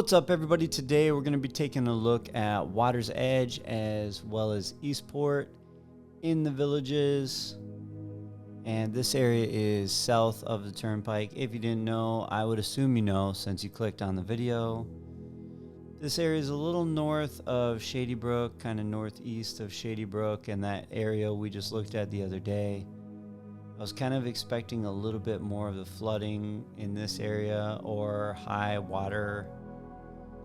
What's up, everybody? Today we're going to be taking a look at Water's Edge as well as Eastport in the villages. And this area is south of the turnpike. If you didn't know, I would assume you know since you clicked on the video. This area is a little north of Shady Brook, kind of northeast of Shady Brook, and that area we just looked at the other day. I was kind of expecting a little bit more of the flooding in this area or high water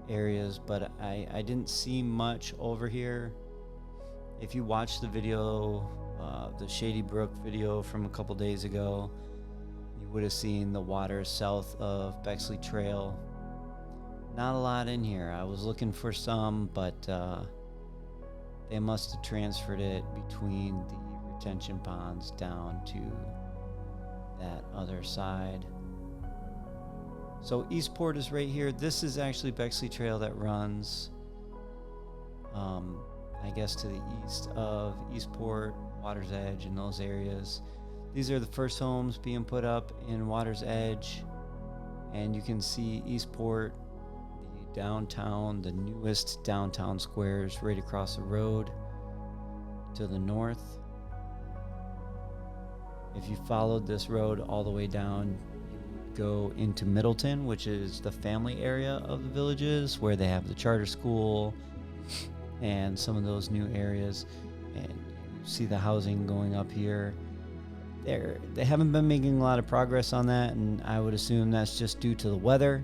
areas, but I didn't see much over here. If you watched the video, the Shady Brook video from a couple days ago, you would have seen the water south of Bexley Trail. Not a lot in here. I was looking for some, but they must have transferred it between the retention ponds down to that other side. So Eastport is right here. This is actually Bexley Trail that runs, I guess, to the east of Eastport, Water's Edge, and those areas. These are the first homes being put up in Water's Edge, and you can see Eastport, the downtown, the newest downtown squares right across the road to the north. If you followed this road all the way down, you would go into Middleton, which is the family area of the villages where they have the charter school and some of those new areas. And you see the housing going up here. They haven't been making a lot of progress on that, and I would assume that's just due to the weather,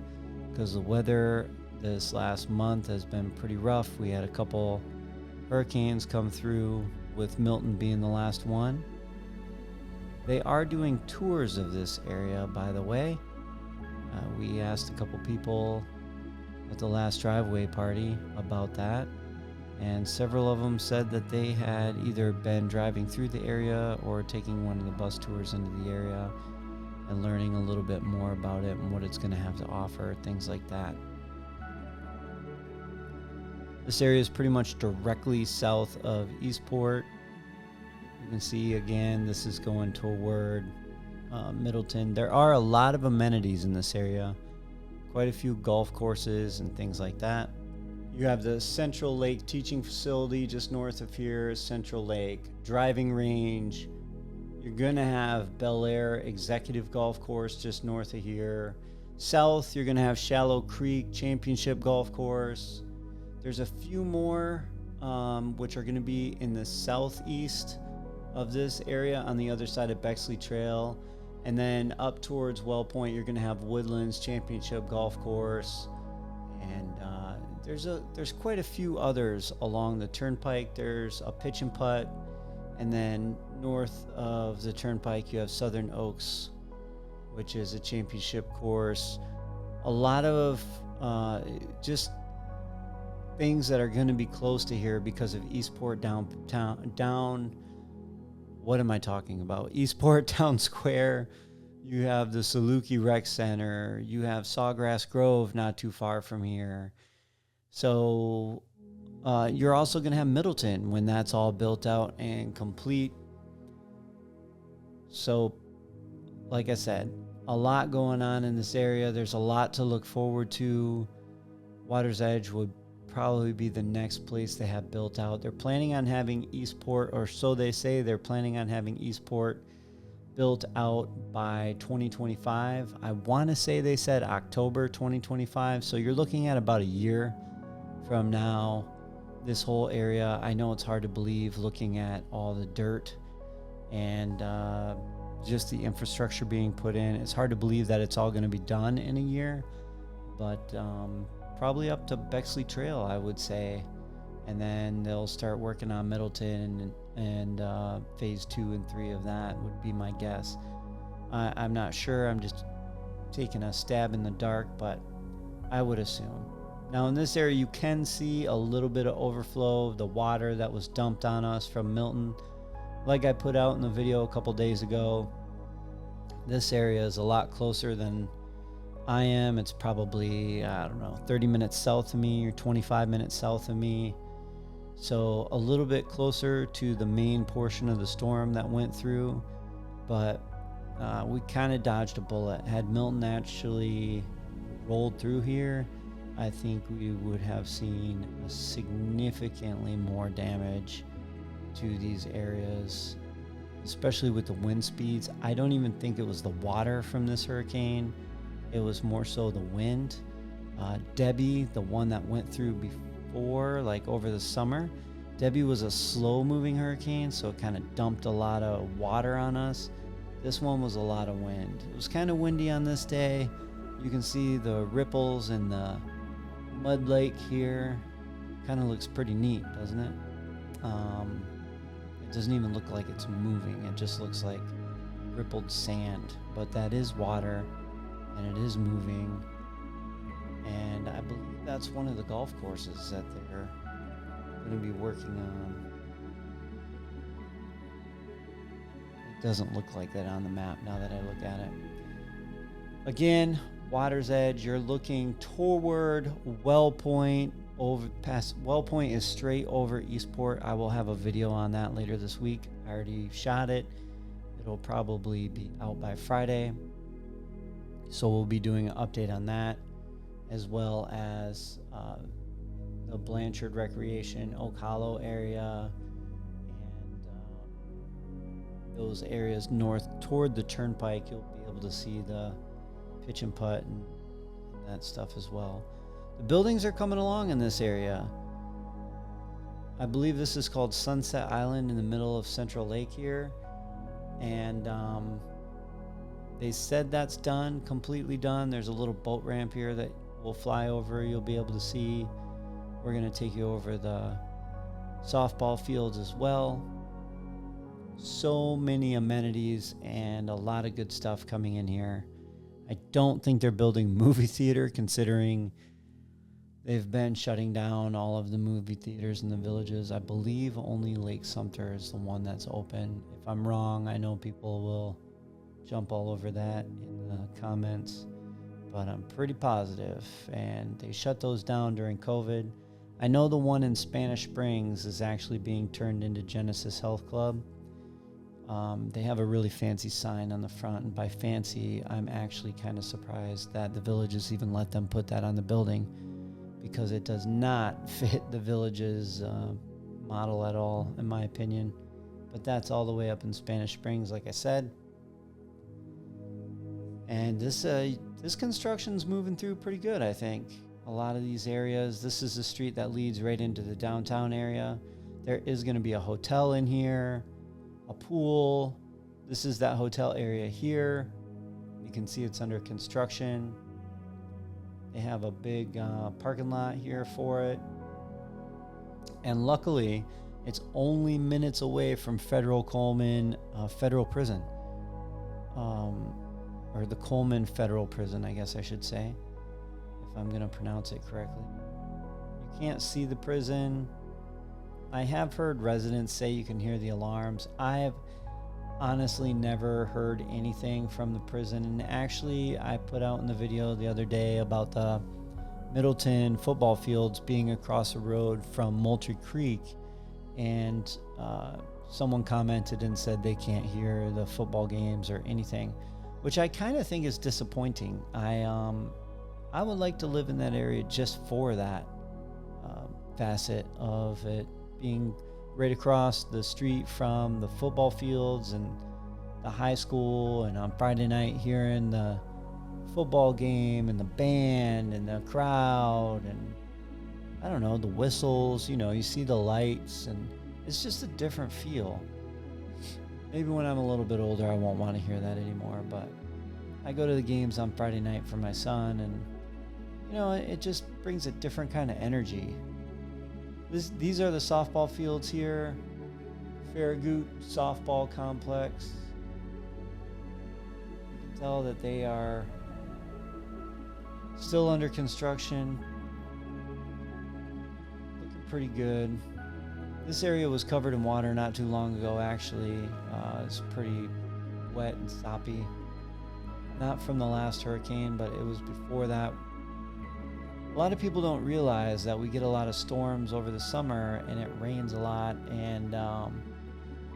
because the weather this last month has been pretty rough. We had a couple hurricanes come through, with Milton being the last one. They are doing tours of this area, by the way. We asked a couple people at the last driveway party about that, and several of them said that they had either been driving through the area or taking one of the bus tours into the area and learning a little bit more about it and what it's going to have to offer, things like that. This area is pretty much directly south of Eastport. You can see, again, this is going toward Middleton. There are a lot of amenities in this area. Quite a few golf courses and things like that. You have the Central Lake Teaching Facility just north of here, Central Lake Driving Range. You're going to have Bel Air Executive Golf Course just north of here. South, you're going to have Shallow Creek Championship Golf Course. There's a few more which are going to be in the southeast of this area on the other side of Bexley Trail. And then up towards Wellpoint, you're going to have Woodlands Championship Golf Course. And there's quite a few others along the turnpike. There's a pitch and putt. And then north of the turnpike, you have Southern Oaks, which is a championship course. A lot of just things that are going to be close to here because of Eastport what am I talking about? Eastport Town Square. You have the Saluki Rec Center. You have Sawgrass Grove not too far from here. So you're also going to have Middleton when that's all built out and complete. So, like I said, a lot going on in this area. There's a lot to look forward to. Water's Edge would probably be the next place they have built out. They're planning on having Eastport, or so they say, they're planning on having Eastport built out by 2025. I want to say they said October 2025. So you're looking at about a year from now, this whole area. I know it's hard to believe looking at all the dirt and just the infrastructure being put in. It's hard to believe that it's all going to be done in a year, but probably up to Bexley Trail, I would say. And then they'll start working on Middleton and phase 2 and 3 of that would be my guess. I'm not sure. I'm just taking a stab in the dark, but I would assume. Now in this area, you can see a little bit of overflow of the water that was dumped on us from Milton. Like I put out in the video a couple days ago, this area is a lot closer than I am. It's probably, 30 minutes south of me or 25 minutes south of me. So a little bit closer to the main portion of the storm that went through. But we kind of dodged a bullet. Had Milton actually rolled through here, I think we would have seen a significantly more damage to these areas, especially with the wind speeds. I don't even think it was the water from this hurricane. It was more so the wind. Debbie, the one that went through before, like over the summer, Debbie was a slow moving hurricane, so it kind of dumped a lot of water on us. This one was a lot of wind. It was kind of windy on this day. You can see the ripples in the mud lake here. Kind of looks pretty neat, doesn't it? It doesn't even look like it's moving. It just looks like rippled sand, but that is water and it is moving. And I believe that's one of the golf courses that they're going to be working on. It doesn't look like that on the map now that I look at it. Again, Water's Edge, you're looking toward Well Point. Over past Well Point is straight over Eastport. I will have a video on that later this week. I already shot it. It'll probably be out by Friday. So we'll be doing an update on that, as well as the Blanchard Recreation, Oak Hollow area, and those areas north toward the turnpike. You'll be able to see the pitch and putt and that stuff as well. The buildings are coming along in this area. I believe this is called Sunset Island in the middle of Central Lake here. And they said that's done, completely done. There's a little boat ramp here that we'll fly over. You'll be able to see. We're going to take you over the softball fields as well. So many amenities and a lot of good stuff coming in here. I don't think they're building a movie theater, considering they've been shutting down all of the movie theaters in the villages. I believe only Lake Sumter is the one that's open. If I'm wrong, I know people will jump all over that in the comments, but I'm pretty positive. And they shut those down during COVID. I know the one in Spanish Springs is actually being turned into Genesis Health Club. They have a really fancy sign on the front, and by fancy, I'm actually kind of surprised that the villages even let them put that on the building, because it does not fit the village's model at all, in my opinion. But that's all the way up in Spanish Springs, like I said. And this construction's moving through pretty good, I think. A lot of these areas. This is the street that leads right into the downtown area. There is going to be a hotel in here, a pool. This is that hotel area here. You can see it's under construction. They have a big parking lot here for it. And luckily, it's only minutes away from Federal Coleman Federal Prison. Or the Coleman Federal Prison, I guess I should say, if I'm going to pronounce it correctly. You can't see the prison. I have heard residents say you can hear the alarms. I have honestly never heard anything from the prison. And actually, I put out in the video the other day about the Middleton football fields being across the road from Moultrie Creek. And someone commented and said they can't hear the football games or anything, which I kind of think is disappointing. I would like to live in that area just for that facet of it being right across the street from the football fields and the high school, and on Friday night hearing the football game and the band and the crowd and I don't know, the whistles, you see the lights, and it's just a different feel. Maybe when I'm a little bit older, I won't want to hear that anymore, but I go to the games on Friday night for my son, and it just brings a different kind of energy. These are the softball fields here, Farragut Softball Complex. You can tell that they are still under construction. Looking pretty good. This area was covered in water not too long ago, actually. It's pretty wet and soppy. Not from the last hurricane, but it was before that. A lot of people don't realize that we get a lot of storms over the summer and it rains a lot, and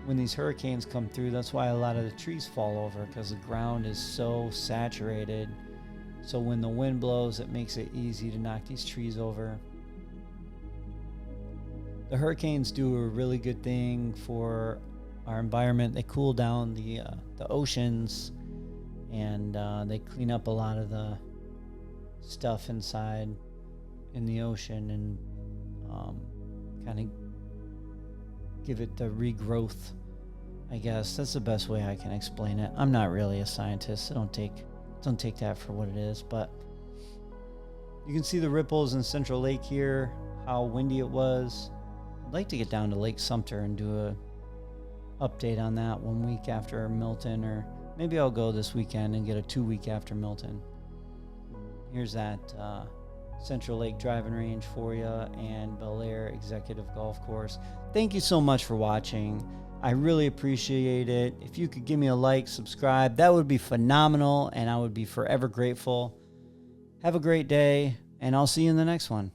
when these hurricanes come through, that's why a lot of the trees fall over, because the ground is so saturated So when the wind blows, it makes it easy to knock these trees over. The hurricanes do a really good thing for our environment. They cool down the oceans, and they clean up a lot of the stuff inside in the ocean, and kind of give it the regrowth, I guess. That's the best way I can explain it. I'm not really a scientist, so don't take that for what it is, but you can see the ripples in Central Lake here, how windy it was. I'd like to get down to Lake Sumter and do a update on that 1 week after Milton, or maybe I'll go this weekend and get a 2 week after Milton. Here's that Central Lake driving range for you, and Bel Air Executive Golf Course. Thank you so much for watching. I really appreciate it. If you could give me a like, subscribe, that would be phenomenal, and I would be forever grateful. Have a great day, and I'll see you in the next one.